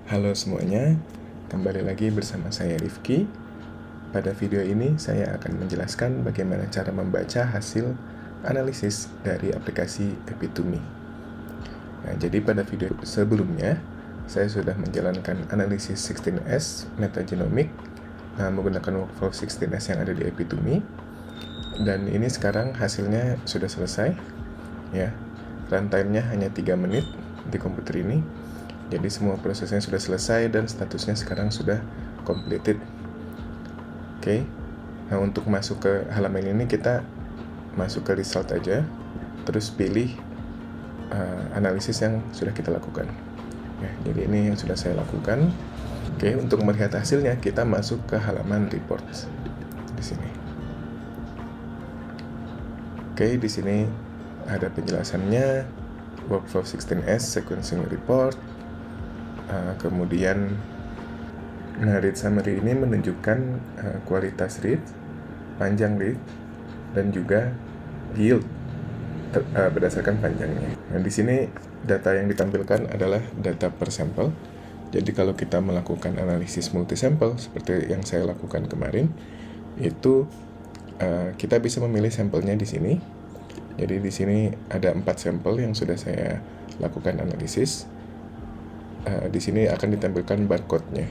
Halo semuanya, kembali lagi bersama saya Rifki. Pada video ini saya akan menjelaskan bagaimana cara membaca hasil analisis dari aplikasi Epitomi. Nah, jadi pada video sebelumnya saya sudah menjalankan analisis 16S metagenomic menggunakan workflow 16S yang ada di Epitomi. Dan ini sekarang hasilnya sudah selesai. Ya, runtime-nya hanya 3 menit di komputer ini. Jadi semua prosesnya sudah selesai dan statusnya sekarang sudah completed. Oke. Nah, untuk masuk ke halaman ini kita masuk ke result aja, terus pilih analisis yang sudah kita lakukan. Ya, jadi ini yang sudah saya lakukan. Oke, untuk melihat hasilnya kita masuk ke halaman reports di sini. Oke, di sini ada penjelasannya, workflow 16S sequencing report. Kemudian read summary ini menunjukkan kualitas read, panjang read, dan juga yield berdasarkan panjangnya. Nah, di sini data yang ditampilkan adalah data per sampel. Jadi kalau kita melakukan analisis multisampel seperti yang saya lakukan kemarin, itu kita bisa memilih sampelnya di sini. Jadi di sini ada 4 sampel yang sudah saya lakukan analisis. Di sini akan ditampilkan barcode-nya.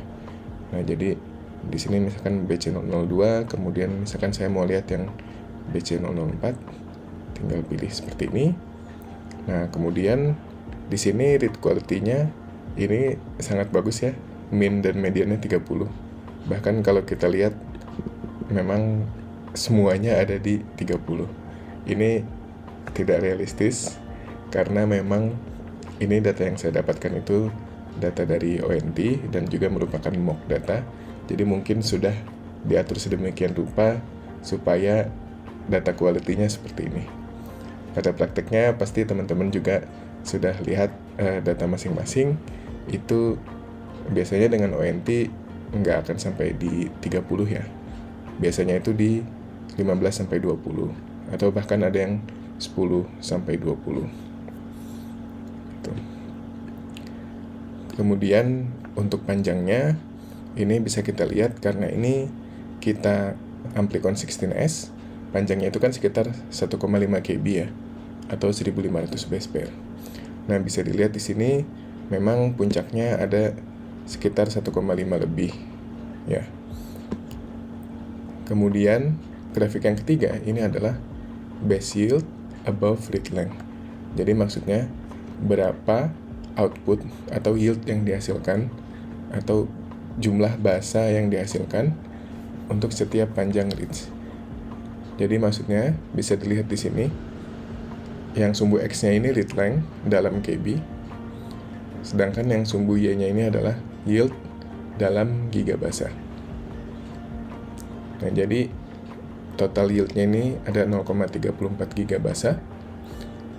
Nah, jadi di sini misalkan BC002, kemudian misalkan saya mau lihat yang BC004, tinggal pilih seperti ini. Nah, kemudian di sini read quality-nya ini sangat bagus ya, min dan mediannya 30. Bahkan kalau kita lihat memang semuanya ada di 30. Ini tidak realistis karena memang ini data yang saya dapatkan itu data dari ONT dan juga merupakan mock data. Jadi mungkin sudah diatur sedemikian rupa supaya data quality-nya seperti ini. Pada prakteknya pasti teman-teman juga sudah lihat data masing-masing. Itu biasanya dengan ONT nggak akan sampai di 30 ya. Biasanya itu di 15 sampai 20 atau bahkan ada yang 10 sampai 20. Gitu. Kemudian untuk panjangnya ini bisa kita lihat karena ini kita Amplicon 16S, panjangnya itu kan sekitar 1,5 KB ya, atau 1500 base pair. Nah, bisa dilihat di sini memang puncaknya ada sekitar 1,5 lebih ya. Kemudian grafik yang ketiga ini adalah base yield above read length. Jadi maksudnya berapa output atau yield yang dihasilkan atau jumlah basa yang dihasilkan untuk setiap panjang reads. Jadi maksudnya bisa dilihat di sini yang sumbu X-nya ini read length dalam KB, sedangkan yang sumbu Y-nya ini adalah yield dalam gigabasa. Nah, jadi total yield-nya ini ada 0,34 gigabasa.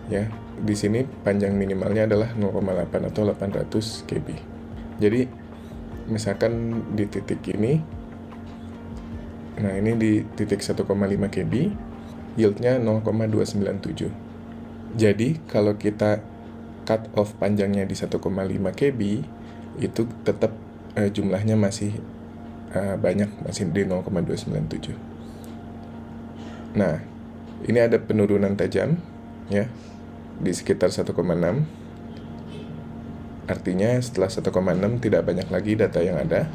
Ya, di sini panjang minimalnya adalah 0,8 atau 800 KB. Jadi misalkan di titik ini, nah ini di titik 1,5 KB, yieldnya 0,297. Jadi kalau kita cut off panjangnya di 1,5 KB, itu tetap jumlahnya masih banyak, masih di 0,297. Nah, ini ada penurunan tajam ya di sekitar 1,6. Artinya setelah 1,6 tidak banyak lagi data yang ada,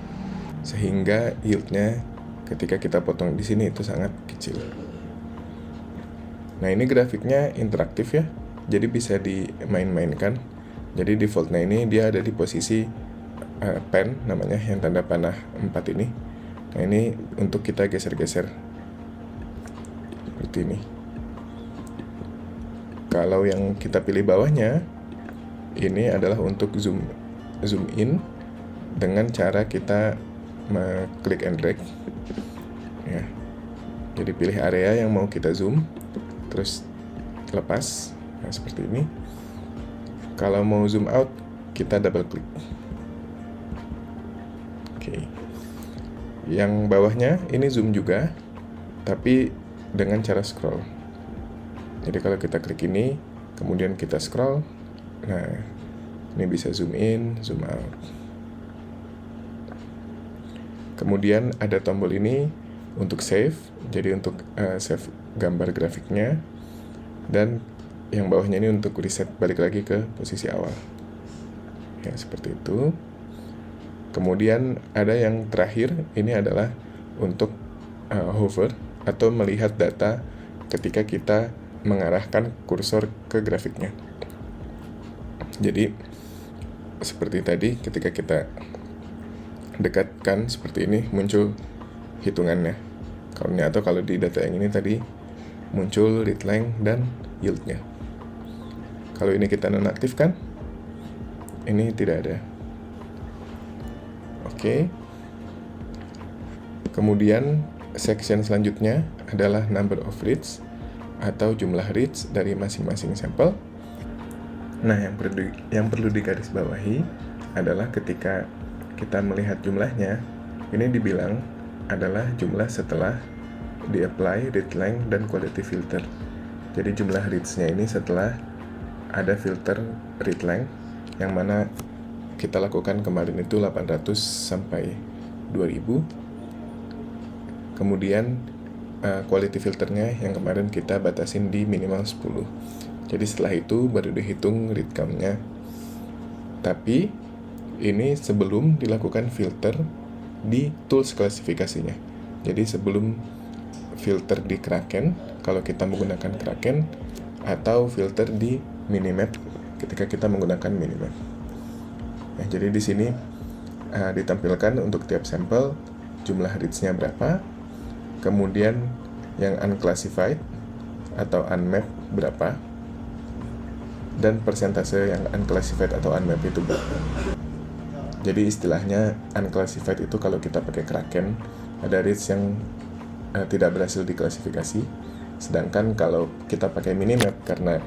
sehingga yieldnya ketika kita potong di sini itu sangat kecil. Nah, ini grafiknya interaktif ya, jadi bisa dimain-mainkan. Jadi defaultnya ini dia ada di posisi pen namanya, yang tanda panah 4 ini. Nah, ini untuk kita geser-geser seperti ini. Kalau yang kita pilih bawahnya, ini adalah untuk zoom in dengan cara kita klik and drag. Ya. Jadi pilih area yang mau kita zoom, terus lepas, nah seperti ini. Kalau mau zoom out, kita double klik. Oke. Yang bawahnya ini zoom juga, tapi dengan cara scroll. Jadi kalau kita klik ini, kemudian kita scroll, nah ini bisa zoom in, zoom out. Kemudian ada tombol ini untuk save, jadi untuk save gambar grafiknya, dan yang bawahnya ini untuk reset balik lagi ke posisi awal. Ya, seperti itu. Kemudian ada yang terakhir, ini adalah untuk hover atau melihat data ketika kita mengarahkan kursor ke grafiknya. Jadi seperti tadi, ketika kita dekatkan seperti ini, muncul hitungannya. Atau kalau di data yang ini tadi muncul read length dan yield-nya. Kalau ini kita nonaktifkan, ini tidak ada. Oke. Kemudian section selanjutnya adalah number of reads atau jumlah reads dari masing-masing sampel. Nah, yang perlu digarisbawahi adalah ketika kita melihat jumlahnya, ini dibilang adalah jumlah setelah di-apply read length dan quality filter. Jadi jumlah reads-nya ini setelah ada filter read length, yang mana kita lakukan kemarin itu 800 sampai 2000. Kemudian quality filternya yang kemarin kita batasin di minimal 10. Jadi setelah itu baru dihitung read count-nya. Tapi ini sebelum dilakukan filter di tools klasifikasinya. Jadi sebelum filter di Kraken, kalau kita menggunakan Kraken, atau filter di Minimap ketika kita menggunakan Minimap. Nah, jadi di sini ditampilkan untuk tiap sampel jumlah reads-nya berapa, kemudian yang unclassified atau unmapped berapa, dan persentase yang unclassified atau unmapped itu berapa. Jadi istilahnya unclassified itu kalau kita pakai Kraken, ada reads yang tidak berhasil diklasifikasi. Sedangkan kalau kita pakai Minimap, karena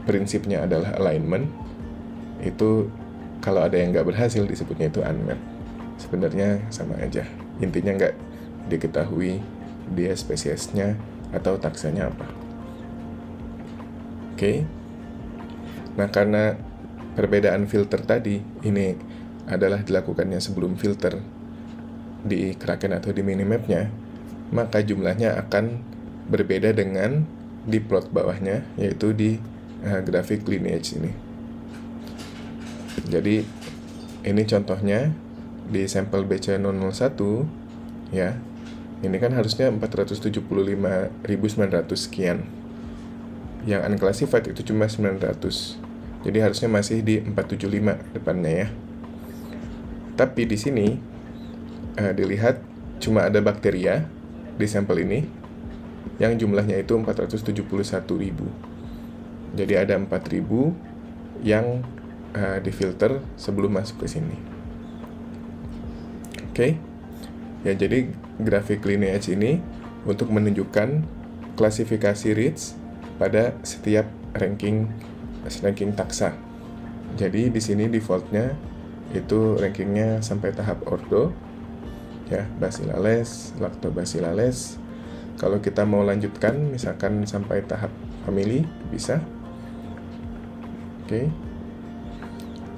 prinsipnya adalah alignment, itu kalau ada yang nggak berhasil disebutnya itu unmapped. Sebenarnya sama aja. Intinya nggak diketahui dia spesiesnya atau taksanya apa. Oke. Nah, karena perbedaan filter tadi ini adalah dilakukannya sebelum filter di Kraken atau di Minimap-nya, maka jumlahnya akan berbeda dengan di plot bawahnya, yaitu di grafik lineage ini. Jadi ini contohnya di sampel BC001 ya. Ini kan harusnya 475.900 sekian. Yang unclassified itu cuma 900. Jadi harusnya masih di 475 depannya ya. Tapi di sini dilihat cuma ada bakteria di sampel ini yang jumlahnya itu 471.000. Jadi ada 4.000 yang difilter sebelum masuk ke sini. Oke. Ya, jadi grafik lineage ini untuk menunjukkan klasifikasi reads pada setiap ranking taksa. Jadi di sini defaultnya itu rankingnya sampai tahap ordo, ya, Bacillales, Lactobacillales. Kalau kita mau lanjutkan, misalkan sampai tahap family, bisa. Oke.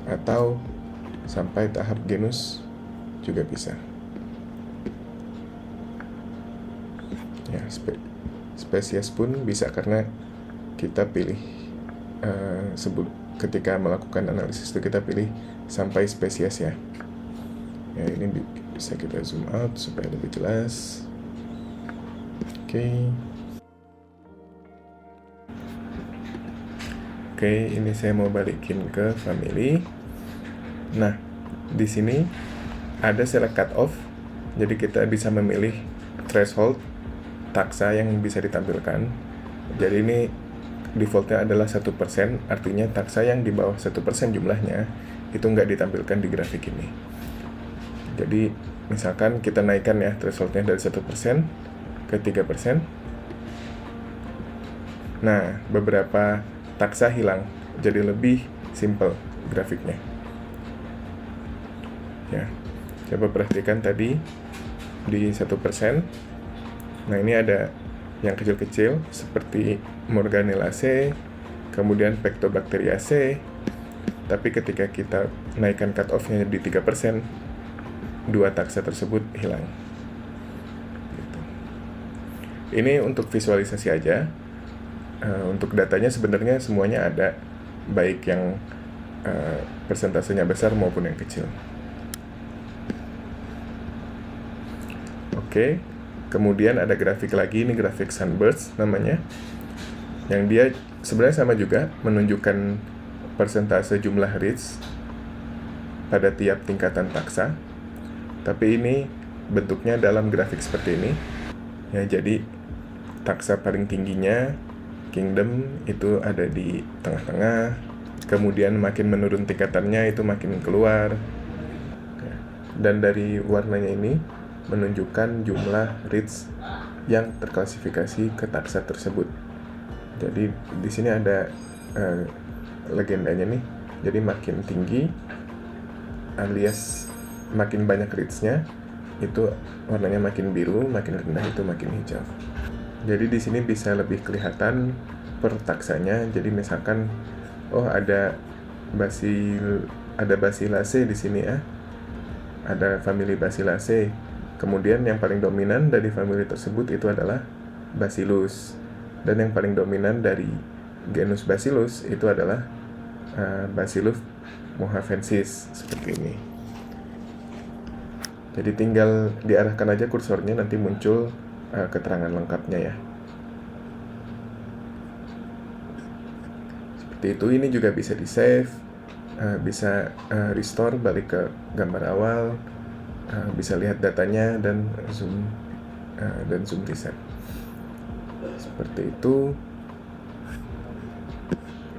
Atau sampai tahap genus juga bisa. Ya, spesies pun bisa karena kita pilih ketika melakukan analisis itu kita pilih sampai spesies ya. Ya, ini bisa kita zoom out supaya lebih jelas. Oke, ini saya mau balikin ke family. Nah, di sini ada select cut off. Jadi kita bisa memilih threshold taksa yang bisa ditampilkan. Jadi ini defaultnya adalah 1%, artinya taksa yang di bawah 1% jumlahnya itu nggak ditampilkan di grafik ini. Jadi misalkan kita naikkan ya thresholdnya dari 1% ke 3%. Nah, beberapa taksa hilang, jadi lebih simple grafiknya. Ya, coba perhatikan tadi di 1%. Nah, ini ada yang kecil-kecil seperti Morganellase, kemudian Pectobacteriaceae. Tapi ketika kita naikkan cut off-nya di 3%, dua taksa tersebut hilang. Gitu. Ini untuk visualisasi aja. Untuk datanya sebenarnya semuanya ada, baik yang persentasenya besar maupun yang kecil. Oke, kemudian ada grafik lagi, ini grafik Sunburst namanya, yang dia sebenarnya sama juga, menunjukkan persentase jumlah reads pada tiap tingkatan taksa, tapi ini bentuknya dalam grafik seperti ini. Ya, jadi taksa paling tingginya Kingdom itu ada di tengah-tengah, kemudian makin menurun tingkatannya itu makin keluar. Dan dari warnanya ini menunjukkan jumlah reads yang terklasifikasi ke taksa tersebut. Jadi di sini ada legendanya nih. Jadi makin tinggi alias makin banyak reads-nya, itu warnanya makin biru, makin rendah itu makin hijau. Jadi di sini bisa lebih kelihatan per taksanya. Jadi misalkan ada Bacillacea di sini ya. Ada famili Bacillacea. Kemudian yang paling dominan dari famili tersebut itu adalah Bacillus. Dan yang paling dominan dari genus Bacillus itu adalah Bacillus mohavensis, seperti ini. Jadi tinggal diarahkan aja kursornya, nanti muncul keterangan lengkapnya ya. Seperti itu. Ini juga bisa di save, bisa restore balik ke gambar awal, bisa lihat datanya dan zoom reset. Seperti itu.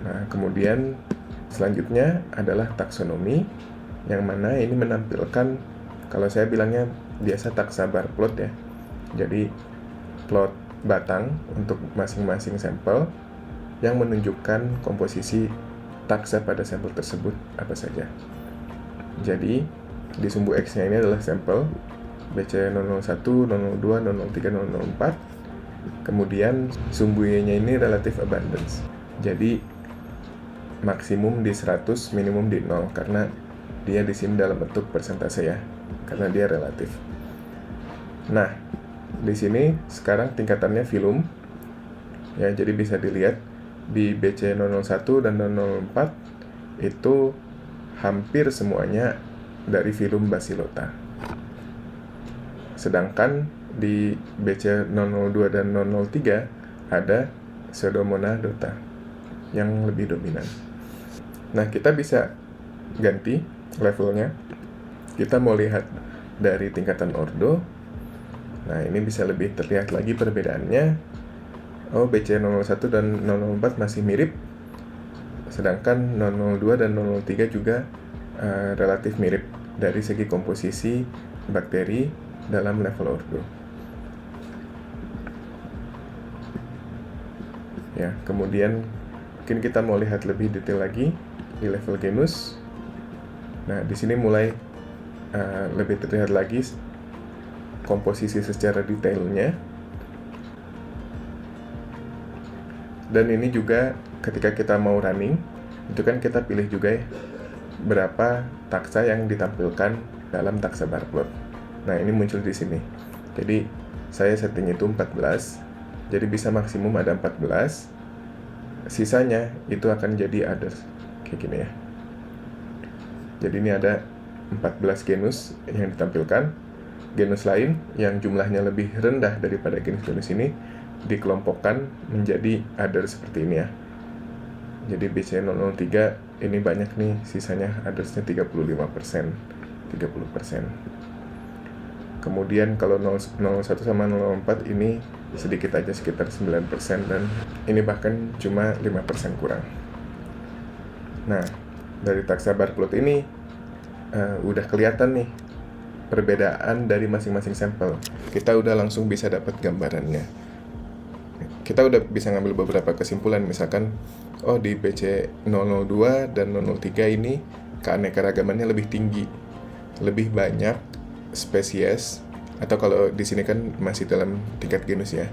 Nah, kemudian selanjutnya adalah taksonomi, yang mana ini menampilkan, kalau saya bilangnya biasa taksa bar plot ya. Jadi plot batang untuk masing-masing sampel yang menunjukkan komposisi taksa pada sampel tersebut apa saja. Jadi di sumbu X-nya ini adalah sampel BC001, 002, 003, 004. Kemudian sumbu Y-nya ini relative abundance. Jadi maksimum di 100, minimum di 0, karena dia di sini dalam bentuk persentase ya, karena dia relatif. Nah, di sini sekarang tingkatannya filum ya, jadi bisa dilihat di BC001 dan 004 itu hampir semuanya dari filum Bacillota. Sedangkan di BC002 dan 003 ada Pseudomonadota yang lebih dominan. Nah, kita bisa ganti levelnya. Kita mau lihat dari tingkatan ordo. Nah, ini bisa lebih terlihat lagi perbedaannya. BC001 dan 004 masih mirip, sedangkan 002 dan 003 juga relatif mirip dari segi komposisi bakteri dalam level ordo. Ya, kemudian mungkin kita mau lihat lebih detail lagi di level genus. Nah, di sini mulai lebih terlihat lagi komposisi secara detailnya. Dan ini juga ketika kita mau running, itu kan kita pilih juga ya berapa taksa yang ditampilkan dalam taksa bar plot. Nah, ini muncul di sini. Jadi saya setting itu 14. Jadi bisa maksimum ada 14. Sisanya itu akan jadi others. Kayak gini ya. Jadi ini ada 14 genus yang ditampilkan. Genus lain yang jumlahnya lebih rendah daripada genus-genus ini dikelompokkan menjadi other seperti ini ya. Jadi BC003 ini banyak nih, sisanya othersnya 35%. Kemudian kalau 001 sama 004 ini sedikit aja, sekitar 9%, dan ini bahkan cuma 5% kurang. Nah, dari taksa bar plot ini udah kelihatan nih perbedaan dari masing-masing sampel. Kita udah langsung bisa dapat gambarannya. Kita udah bisa ngambil beberapa kesimpulan, misalkan di BC002 dan 003 ini keanekaragamannya lebih tinggi, lebih banyak spesies, atau kalau di sini kan masih dalam tingkat genus ya,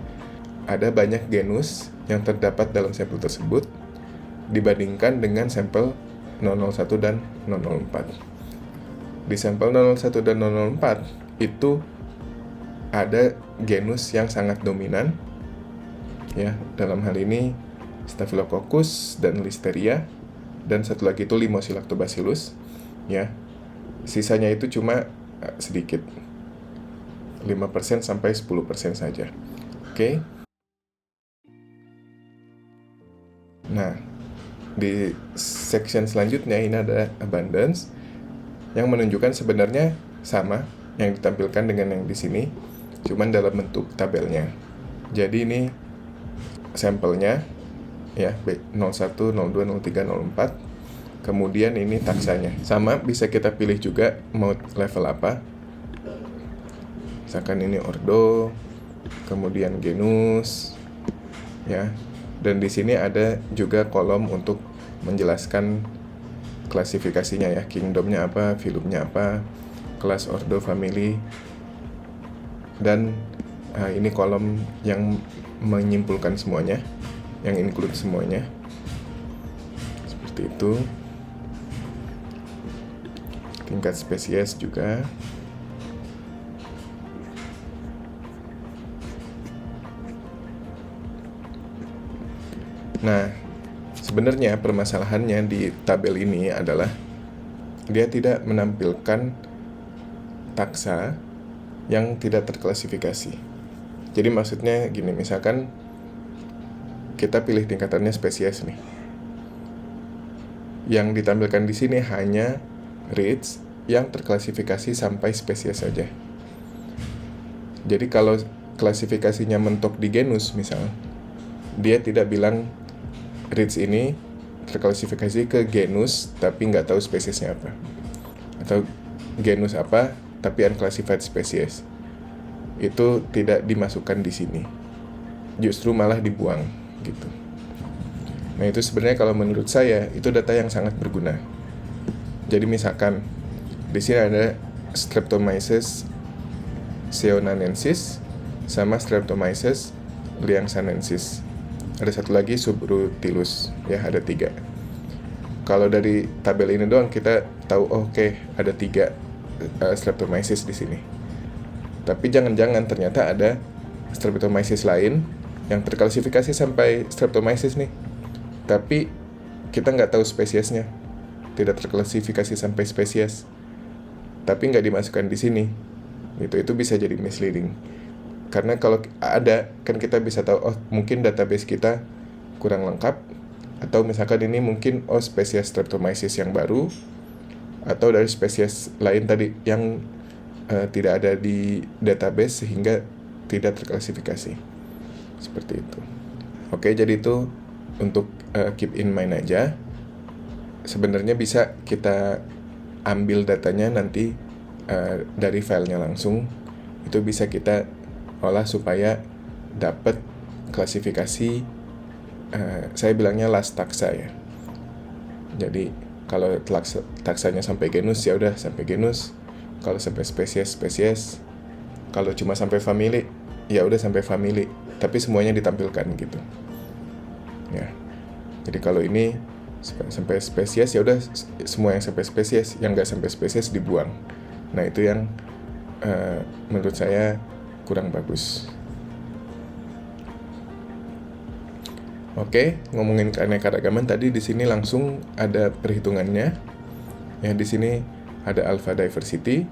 ada banyak genus yang terdapat dalam sampel tersebut dibandingkan dengan sampel 001 dan 004. di sampel 001 dan 004 itu ada genus yang sangat dominan, ya, dalam hal ini Staphylococcus dan Listeria, dan satu lagi itu Limoxilactobacillus, ya. Sisanya itu cuma sedikit, 5% sampai 10% saja. Oke. Nah, di section selanjutnya ini ada abundance yang menunjukkan sebenarnya sama yang ditampilkan dengan yang di sini, cuman dalam bentuk tabelnya. Jadi ini sampelnya, ya, 01, 02, 03, 04. Kemudian ini taksanya. Sama, bisa kita pilih juga mau level apa. Misalkan ini ordo, kemudian genus, ya. Dan di sini ada juga kolom untuk menjelaskan klasifikasinya, ya, kingdomnya apa, filumnya apa, kelas, ordo, family, dan ini kolom yang menyimpulkan semuanya, yang include semuanya, seperti itu. Tingkat spesies juga. Nah, sebenarnya permasalahannya di tabel ini adalah dia tidak menampilkan taksa yang tidak terklasifikasi. Jadi maksudnya gini, misalkan kita pilih tingkatannya spesies nih. Yang ditampilkan di sini hanya rates yang terklasifikasi sampai spesies saja. Jadi kalau klasifikasinya mentok di genus misal, dia tidak bilang rates ini terklasifikasi ke genus tapi nggak tahu spesiesnya apa, atau genus apa tapi unclassified species. Itu tidak dimasukkan di sini, justru malah dibuang gitu. Nah, itu sebenarnya kalau menurut saya itu data yang sangat berguna. Jadi misalkan di sini ada Streptomyces ceonanensis sama Streptomyces liangsanensis. Ada satu lagi Subrutilus, ya, ada 3. Kalau dari tabel ini doang kita tahu, oke, ada 3 Streptomyces di sini. Tapi jangan-jangan ternyata ada Streptomyces lain yang terklasifikasi sampai Streptomyces nih, tapi kita nggak tahu spesiesnya, tidak terklasifikasi sampai spesies, tapi nggak dimasukkan di sini. Itu bisa jadi misleading. Karena kalau ada, kan kita bisa tahu, oh mungkin database kita kurang lengkap, atau misalkan ini mungkin spesies Streptomyces yang baru, atau dari spesies lain tadi yang tidak ada di database sehingga tidak terklasifikasi. Seperti itu. Oke, jadi itu untuk keep in mind aja. Sebenarnya bisa kita ambil datanya nanti dari filenya langsung. Itu bisa kita olah supaya dapat klasifikasi, saya bilangnya last taxa, ya. Jadi kalau taksanya sampai genus, ya udah sampai genus. Kalau sampai spesies. Kalau cuma sampai family, ya udah sampai family, tapi semuanya ditampilkan gitu, ya. Jadi kalau ini sampai spesies, ya udah semua yang sampai spesies, yang nggak sampai spesies dibuang. Nah, itu yang menurut saya kurang bagus. Oke, ngomongin keanekaragaman tadi, di sini langsung ada perhitungannya. Ya, di sini ada alpha diversity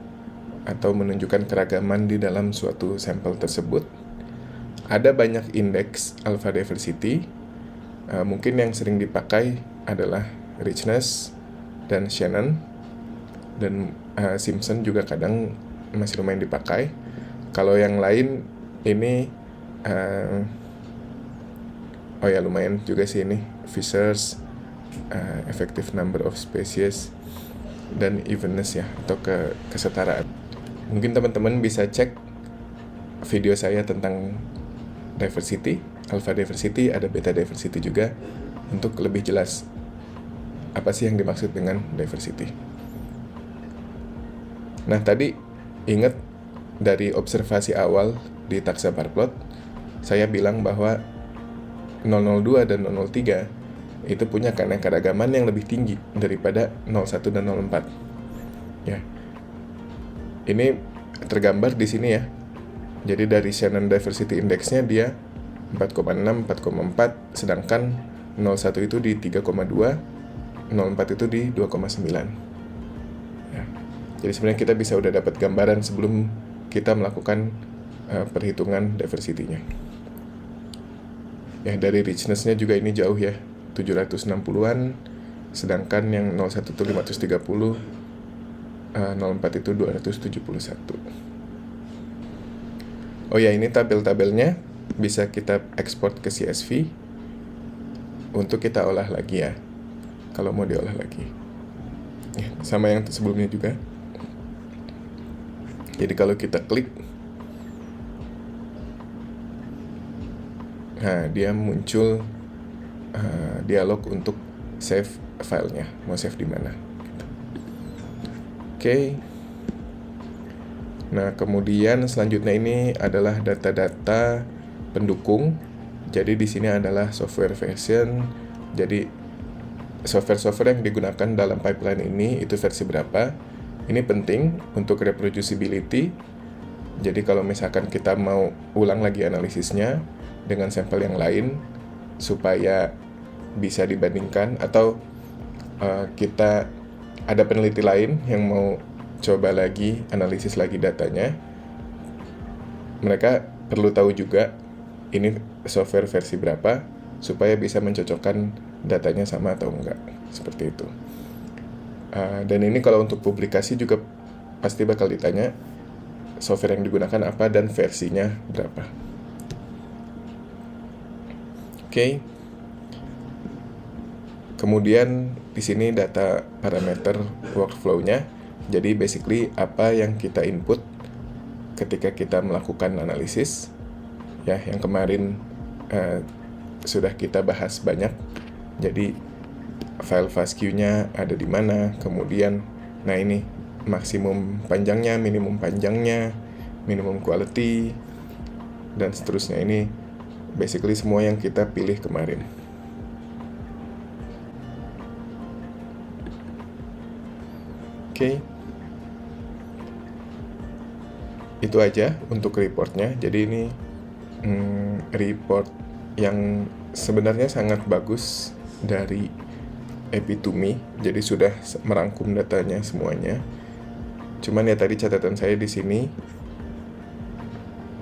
atau menunjukkan keragaman di dalam suatu sampel tersebut. Ada banyak indeks alpha diversity. Mungkin yang sering dipakai adalah richness dan Shannon, dan Simpson juga kadang masih lumayan dipakai. Kalau yang lain ini lumayan juga sih ini Fisher's effective number of species dan evenness, ya, atau kesetaraan. Mungkin teman-teman bisa cek video saya tentang diversity, alpha diversity, ada beta diversity juga, untuk lebih jelas apa sih yang dimaksud dengan diversity. Nah, tadi ingat dari observasi awal di taksa barplot, saya bilang bahwa 002 dan 003 itu punya keanekaragaman yang lebih tinggi daripada 01 dan 04. Ya. Ini tergambar di sini ya. Jadi dari Shannon Diversity Index-nya dia 4,6, 4,4, sedangkan 01 itu di 3,2, 04 itu di 2,9. Ya. Jadi sebenarnya kita bisa udah dapat gambaran sebelum kita melakukan perhitungan diversity-nya. Ya, dari richness-nya juga ini jauh ya, 760-an, sedangkan yang 01 itu 530, 04 itu 271. Oh ya, ini tabel-tabelnya bisa kita ekspor ke CSV untuk kita olah lagi ya, kalau mau diolah lagi. Ya, sama yang sebelumnya juga. Jadi kalau kita klik, nah dia muncul dialog untuk save filenya, mau save di mana. Oke. Nah, kemudian selanjutnya ini adalah data-data pendukung. Jadi di sini adalah software version. Jadi software-software yang digunakan dalam pipeline ini itu versi berapa. Ini penting untuk reproducibility. Jadi kalau misalkan kita mau ulang lagi analisisnya dengan sampel yang lain supaya bisa dibandingkan, atau kita ada peneliti lain yang mau coba lagi analisis lagi datanya, mereka perlu tahu juga ini software versi berapa supaya bisa mencocokkan datanya sama atau enggak, seperti itu. Dan ini kalau untuk publikasi juga pasti bakal ditanya software yang digunakan apa dan versinya berapa. Oke. Kemudian di sini data parameter workflow-nya. Jadi basically apa yang kita input ketika kita melakukan analisis, ya, yang kemarin sudah kita bahas banyak. Jadi file FASTQ-nya ada di mana, kemudian nah ini maksimum panjangnya, minimum panjangnya, minimum quality, dan seterusnya. Ini basically semua yang kita pilih kemarin. Oke. Itu aja untuk reportnya. Jadi ini report yang sebenarnya sangat bagus dari Epitomi. Jadi sudah merangkum datanya semuanya. Cuman ya tadi catatan saya di sini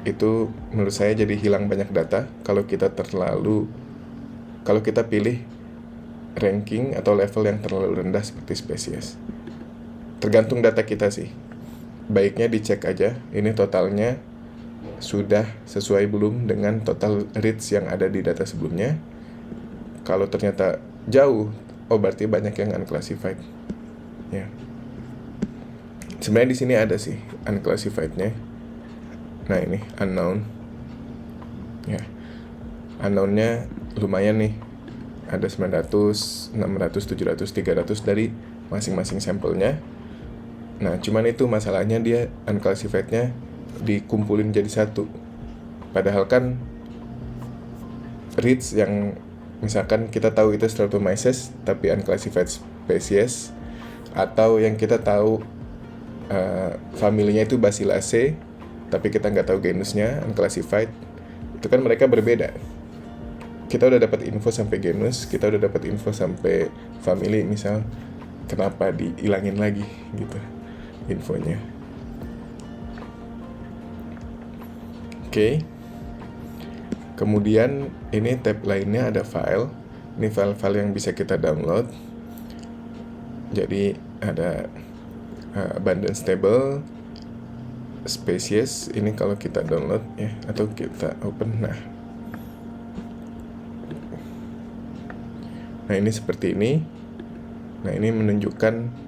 itu menurut saya jadi hilang banyak data kalau kita pilih ranking atau level yang terlalu rendah seperti spesies. Tergantung data kita sih. Baiknya dicek aja ini totalnya sudah sesuai belum dengan total reads yang ada di data sebelumnya. Kalau ternyata jauh, oh berarti banyak yang unclassified. Ya. Sebenarnya di sini ada sih unclassified-nya. Nah, ini unknown. Ya. Unknown-nya lumayan nih. Ada 900, 600, 700, 300 dari masing-masing sampelnya. Nah, cuman itu masalahnya dia unclassified-nya dikumpulin jadi satu. Padahal kan reads yang misalkan kita tahu itu Streptomyces tapi unclassified species, atau yang kita tahu familinya itu Bacillinaceae tapi kita nggak tahu genusnya, unclassified, itu kan mereka berbeda. Kita udah dapat info sampai genus, kita udah dapat info sampai family misal, kenapa dihilangin lagi gitu infonya. Oke. Kemudian ini tab lainnya ada file. Ini file-file yang bisa kita download. Jadi ada abundance table, species. Ini kalau kita download ya, atau kita open. Nah ini seperti ini. Nah ini menunjukkan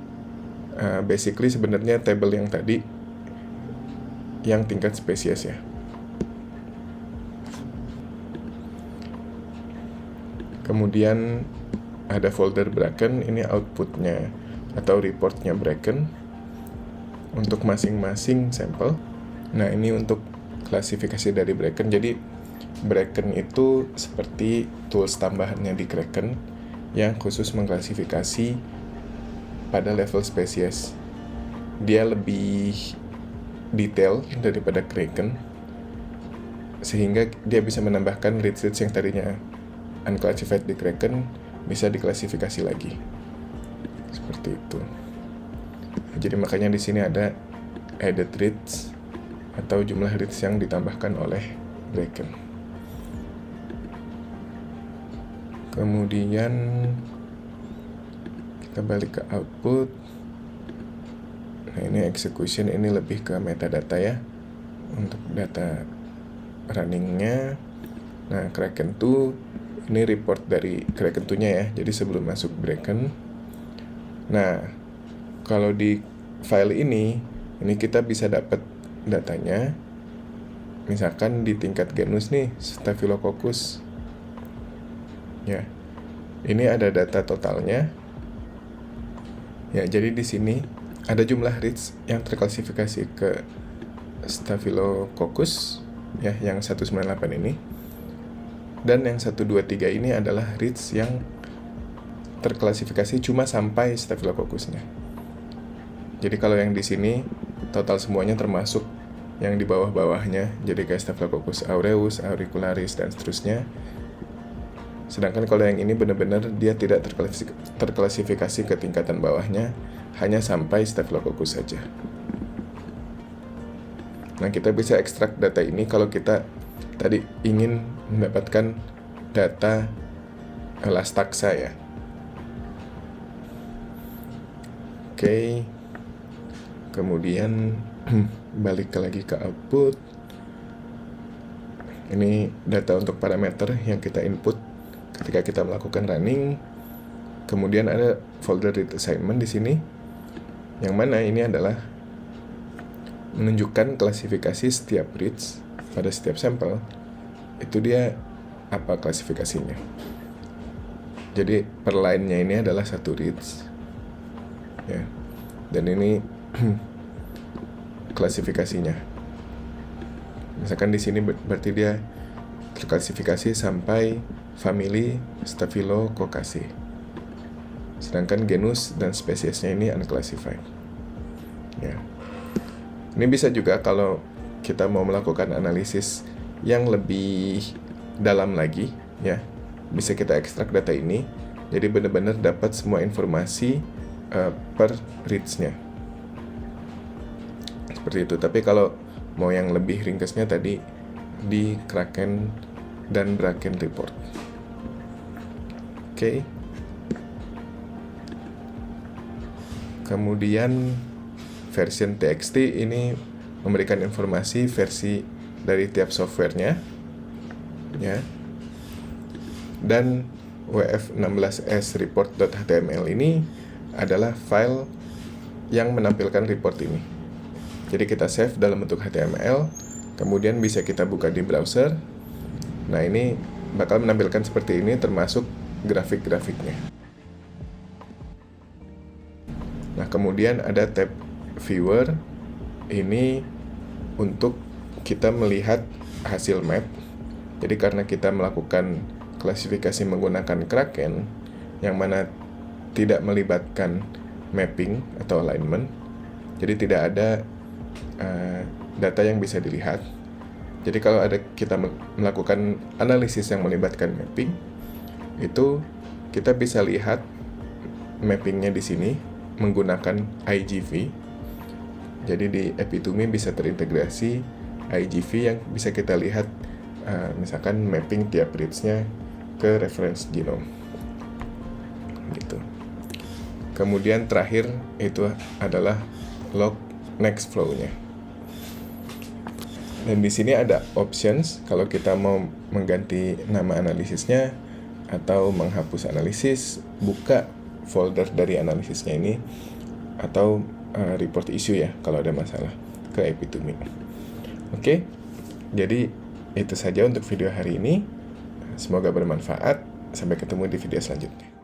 basically sebenarnya table yang tadi yang tingkat spesies ya. Kemudian ada folder Bracken, ini outputnya atau reportnya Bracken untuk masing-masing sampel. Nah ini untuk klasifikasi dari Bracken. Jadi Bracken itu seperti tools tambahannya di Kraken yang khusus mengklasifikasi pada level spesies. Dia lebih detail daripada Kraken, sehingga dia bisa menambahkan reads yang tadinya unclassified di Kraken bisa diklasifikasi lagi. Seperti itu. Jadi makanya di sini ada added reads atau jumlah reads yang ditambahkan oleh Kraken. Kemudian kita balik ke output. Nah, ini execution, ini lebih ke metadata ya, untuk data runningnya. Nah, Kraken 2 ini report dari Kraken 2-nya ya, jadi sebelum masuk Kraken. Nah, kalau di file ini kita bisa dapat datanya, misalkan di tingkat genus nih, Staphylococcus. Ya, ini ada data totalnya. Ya, jadi di sini ada jumlah reads yang terklasifikasi ke Staphylococcus ya, yang 198 ini. Dan yang 123 ini adalah reads yang terklasifikasi cuma sampai Staphylococcusnya. Jadi kalau yang di sini total semuanya termasuk yang di bawah-bawahnya, jadi kayak Staphylococcus aureus, auricularis dan seterusnya. Sedangkan kalau yang ini benar-benar dia tidak terklasifikasi ke tingkatan bawahnya, hanya sampai Staphylococcus saja. Nah, kita bisa ekstrak data ini kalau kita tadi ingin mendapatkan data Las taxa ya. Oke. Kemudian balik lagi ke output. Ini data untuk parameter yang kita input ketika kita melakukan running. Kemudian ada folder read assignment di sini, yang mana ini adalah menunjukkan klasifikasi setiap reads pada setiap sampel. Itu dia apa klasifikasinya. Jadi per line-nya ini adalah satu reads ya. Dan ini klasifikasinya. Misalkan di sini berarti dia terklasifikasi sampai family Staphylococcaceae. Sedangkan genus dan spesiesnya ini unclassified. Ya. Ini bisa juga kalau kita mau melakukan analisis yang lebih dalam lagi, ya, bisa kita ekstrak data ini. Jadi benar-benar dapat semua informasi per reads-nya. Seperti itu. Tapi kalau mau yang lebih ringkasnya tadi di Kraken dan Braken report. Oke. Kemudian version TXT ini memberikan informasi versi dari tiap softwarenya, ya. Dan wf16s report.html ini adalah file yang menampilkan report ini. Jadi kita save dalam bentuk HTML, kemudian bisa kita buka di browser. Nah, ini bakal menampilkan seperti ini termasuk grafik-grafiknya. Nah, kemudian ada tab viewer, ini untuk kita melihat hasil map. Jadi karena kita melakukan klasifikasi menggunakan Kraken yang mana tidak melibatkan mapping atau alignment, jadi tidak ada data yang bisa dilihat. Jadi kalau ada kita melakukan analisis yang melibatkan mapping, itu kita bisa lihat mappingnya di sini menggunakan IGV. Jadi di Epitome bisa terintegrasi IGV yang bisa kita lihat misalkan mapping tiap reads-nya ke reference genome. Gitu. Kemudian terakhir itu adalah log next flow-nya. Dan di sini ada options kalau kita mau mengganti nama analisisnya atau menghapus analisis, buka folder dari analisisnya ini, atau report issue ya kalau ada masalah ke Epitome. Oke, jadi itu saja untuk video hari ini. Semoga bermanfaat. Sampai ketemu di video selanjutnya.